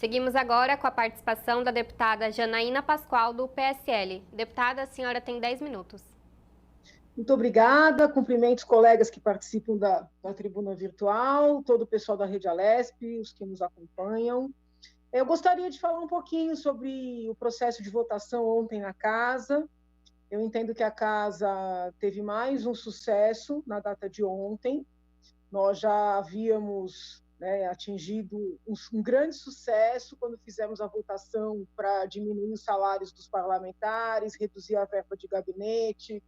Seguimos agora com a participação da deputada Janaína Pascoal, do PSL. Deputada, a senhora tem 10 minutos. Muito obrigada, cumprimento os colegas que participam da tribuna virtual, todo o pessoal da Rede Alesp, os que nos acompanham. Eu gostaria de falar um pouquinho sobre o processo de votação ontem na Casa. Eu entendo que a Casa teve mais um sucesso na data de ontem. Nós já havíamos atingido um grande sucesso quando fizemos a votação para diminuir os salários dos parlamentares, reduzir a verba de gabinete,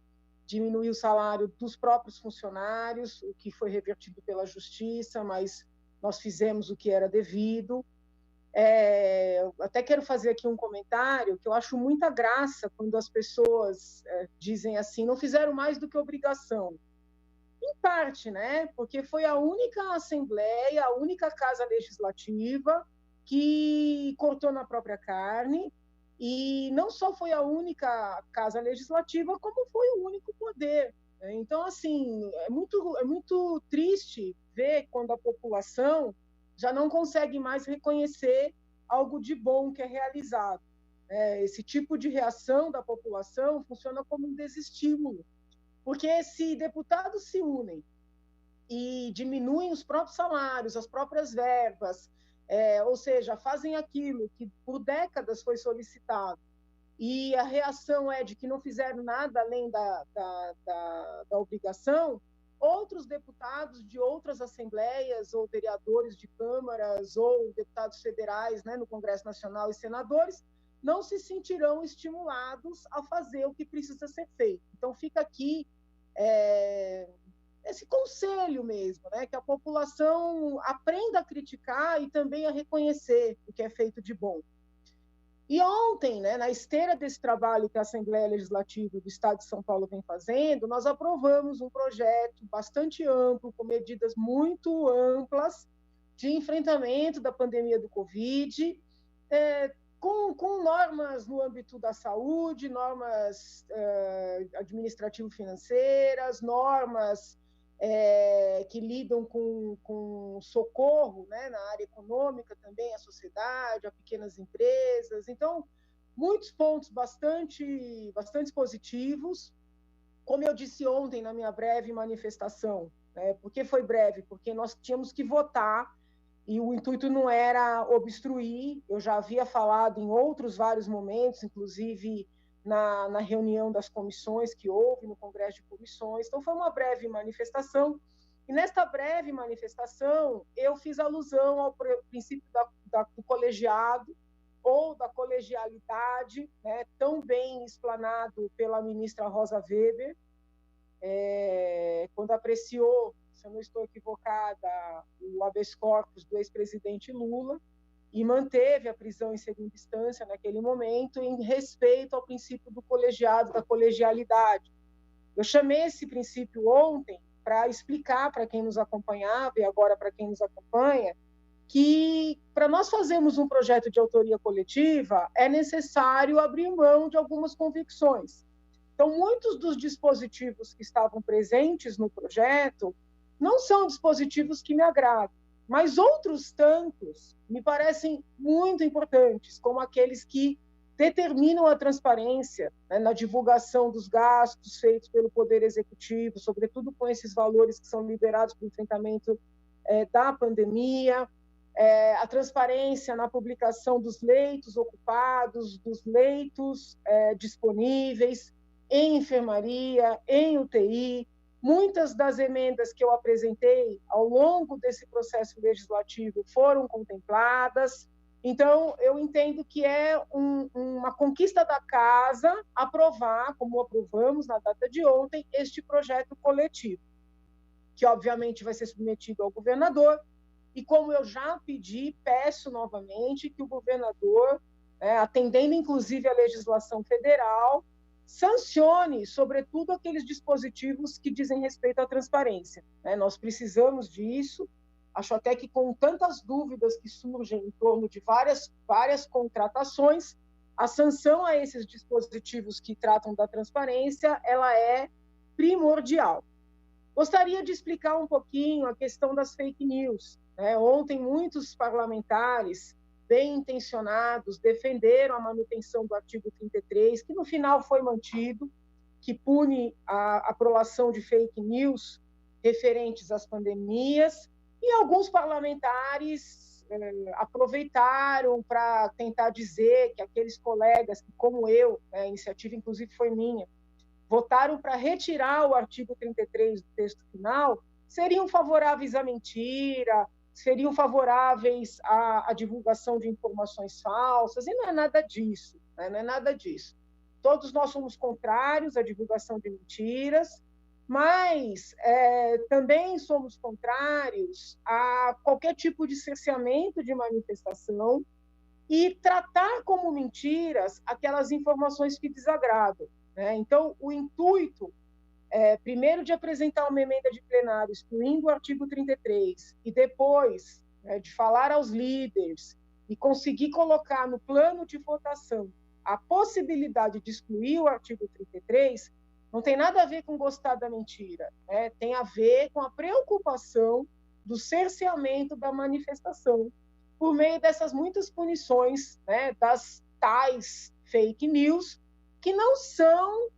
diminuir o salário dos próprios funcionários, o que foi revertido pela Justiça, mas nós fizemos o que era devido. Até quero fazer aqui um comentário que eu acho muita graça quando as pessoas dizem assim, não fizeram mais do que obrigação. Em parte, né? Porque foi a única Assembleia, a única Casa Legislativa que cortou na própria carne, e não só foi a única Casa Legislativa, como foi o único poder. Então, assim, é muito triste ver quando a população já não consegue mais reconhecer algo de bom que é realizado. Esse tipo de reação da população funciona como um desestímulo, porque se deputados se unem e diminuem os próprios salários, as próprias verbas, ou seja, fazem aquilo que por décadas foi solicitado, e a reação é de que não fizeram nada além da obrigação, outros deputados de outras assembleias, ou vereadores de câmaras, ou deputados federais, né, no Congresso Nacional, e senadores, não se sentirão estimulados a fazer o que precisa ser feito. Então, fica aqui esse conselho mesmo, né, que a população aprenda a criticar e também a reconhecer o que é feito de bom. E ontem, né, na esteira desse trabalho que a Assembleia Legislativa do Estado de São Paulo vem fazendo, nós aprovamos um projeto bastante amplo, com medidas muito amplas de enfrentamento da pandemia do Covid, com normas no âmbito da saúde, normas administrativo-financeiras, normas que lidam com socorro, né, na área econômica também, à sociedade, a pequenas empresas. Então, muitos pontos bastante positivos. Como eu disse ontem na minha breve manifestação, né, por que foi breve? Porque nós tínhamos que votar, e o intuito não era obstruir. Eu já havia falado em outros vários momentos, inclusive na reunião das comissões que houve, no Congresso de Comissões. Então, foi uma breve manifestação, e nesta breve manifestação eu fiz alusão ao princípio do colegiado, ou da colegialidade, né, tão bem explanado pela ministra Rosa Weber, quando apreciou, se eu não estou equivocada, o habeas corpus do ex-presidente Lula, e manteve a prisão em segunda instância naquele momento, em respeito ao princípio do colegiado, da colegialidade. Eu chamei esse princípio ontem para explicar para quem nos acompanhava, e agora para quem nos acompanha, que para nós fazermos um projeto de autoria coletiva, é necessário abrir mão de algumas convicções. Então, muitos dos dispositivos que estavam presentes no projeto não são dispositivos que me agradam, mas outros tantos me parecem muito importantes, como aqueles que determinam a transparência, né, na divulgação dos gastos feitos pelo Poder Executivo, sobretudo com esses valores que são liberados para o enfrentamento da pandemia, a transparência na publicação dos leitos ocupados, dos leitos disponíveis em enfermaria, em UTI. Muitas das emendas que eu apresentei ao longo desse processo legislativo foram contempladas. Então, eu entendo que é uma conquista da Casa aprovar, como aprovamos na data de ontem, este projeto coletivo, que obviamente vai ser submetido ao governador, e como eu já pedi, peço novamente que o governador, atendendo inclusive a legislação federal, sancione, sobretudo, aqueles dispositivos que dizem respeito à transparência. Nós precisamos disso. Acho até que, com tantas dúvidas que surgem em torno de várias contratações, a sanção a esses dispositivos que tratam da transparência, ela é primordial. Gostaria de explicar um pouquinho a questão das fake news. Ontem, muitos parlamentares bem intencionados, defenderam a manutenção do artigo 33, que no final foi mantido, que pune a aprovação de fake news referentes às pandemias, e alguns parlamentares aproveitaram para tentar dizer que aqueles colegas que, como eu, a iniciativa inclusive foi minha, votaram para retirar o artigo 33 do texto final, seriam favoráveis à mentira, seriam favoráveis à divulgação de informações falsas, e não é nada disso, né? Não é nada disso. Todos nós somos contrários à divulgação de mentiras, mas também somos contrários a qualquer tipo de cerceamento de manifestação e tratar como mentiras aquelas informações que desagradam, né? Então, o intuito, primeiro, de apresentar uma emenda de plenário excluindo o artigo 33 e depois de falar aos líderes e conseguir colocar no plano de votação a possibilidade de excluir o artigo 33, não tem nada a ver com gostar da mentira, né? Tem a ver com a preocupação do cerceamento da manifestação por meio dessas muitas punições, né, das tais fake news, que não são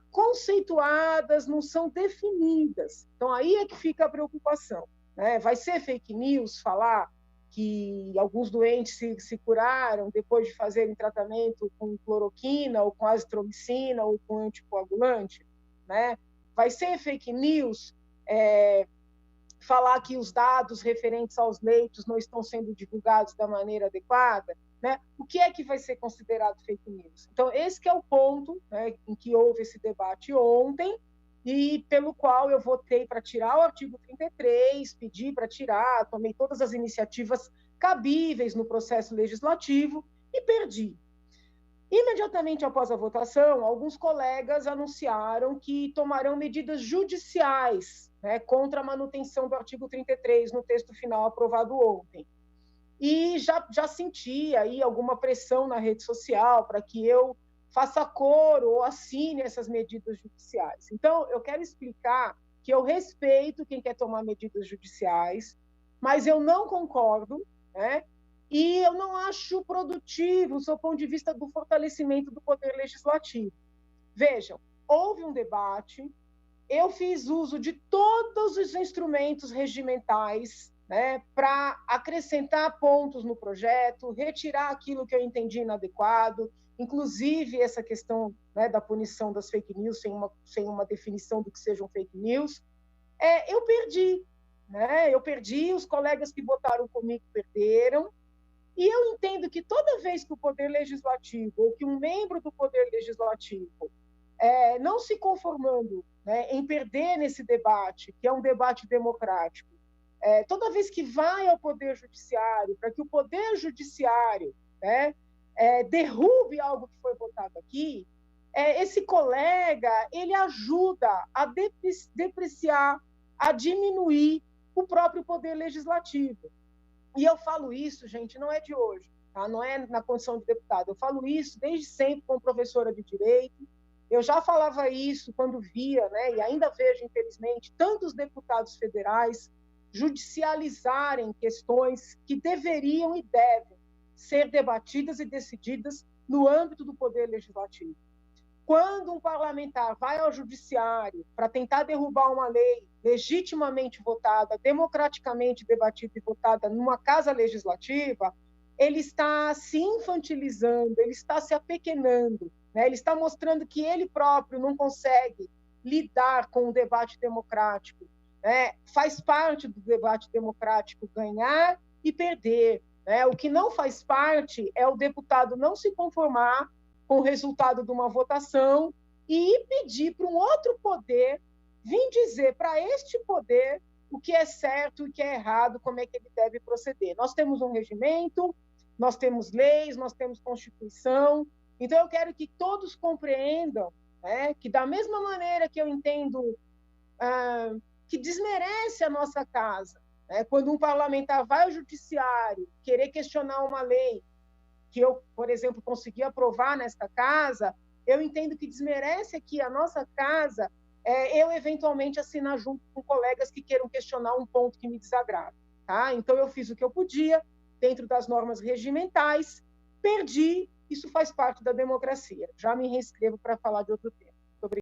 conceituadas, não são definidas. Então, aí é que fica a preocupação, né? Vai ser fake news falar que alguns doentes se curaram depois de fazerem tratamento com cloroquina, ou com azitromicina, ou com anticoagulante, né? Vai ser fake news falar que os dados referentes aos leitos não estão sendo divulgados da maneira adequada, né? O que é que vai ser considerado fake news? Então, esse que é o ponto, né, em que houve esse debate ontem, e pelo qual eu votei para tirar o artigo 33, pedi para tirar, tomei todas as iniciativas cabíveis no processo legislativo e perdi. Imediatamente após a votação, alguns colegas anunciaram que tomarão medidas judiciais, né, contra a manutenção do artigo 33 no texto final aprovado ontem. E já senti aí alguma pressão na rede social para que eu faça coro ou assine essas medidas judiciais. Então, eu quero explicar que eu respeito quem quer tomar medidas judiciais, mas eu não concordo, né? E eu não acho produtivo, do ponto de vista do fortalecimento do poder legislativo. Vejam, houve um debate, eu fiz uso de todos os instrumentos regimentais, né, para acrescentar pontos no projeto, retirar aquilo que eu entendi inadequado, inclusive essa questão, né, da punição das fake news sem uma definição do que sejam fake news. Eu perdi, né? Eu perdi, os colegas que votaram comigo perderam, e eu entendo que toda vez que o Poder Legislativo, ou que um membro do Poder Legislativo, não se conformando, né, em perder nesse debate, que é um debate democrático, toda vez que vai ao Poder Judiciário, para que o Poder Judiciário, né, derrube algo que foi votado aqui, esse colega, ele ajuda a depreciar, a diminuir o próprio Poder Legislativo. E eu falo isso, gente, não é de hoje, tá? Não é na condição de deputada, eu falo isso desde sempre como professora de Direito. Eu já falava isso quando via, né, e ainda vejo, infelizmente, tantos deputados federais judicializarem questões que deveriam e devem ser debatidas e decididas no âmbito do Poder Legislativo. Quando um parlamentar vai ao judiciário para tentar derrubar uma lei legitimamente votada, democraticamente debatida e votada numa casa legislativa, ele está se infantilizando, ele está se apequenando, né? Ele está mostrando que ele próprio não consegue lidar com o debate democrático. Faz parte do debate democrático ganhar e perder, né? O que não faz parte é o deputado não se conformar com o resultado de uma votação e pedir para um outro poder vir dizer para este poder o que é certo e o que é errado, como é que ele deve proceder. Nós temos um regimento, nós temos leis, nós temos Constituição, então eu quero que todos compreendam, né, que da mesma maneira que eu entendo que desmerece a nossa casa, né, quando um parlamentar vai ao judiciário querer questionar uma lei que eu, por exemplo, consegui aprovar nesta casa, eu entendo que desmerece aqui a nossa casa, eu eventualmente assinar junto com colegas que queiram questionar um ponto que me desagrada. Tá? Então, eu fiz o que eu podia, dentro das normas regimentais, perdi, isso faz parte da democracia. Já me reinscrevo para falar de outro tema.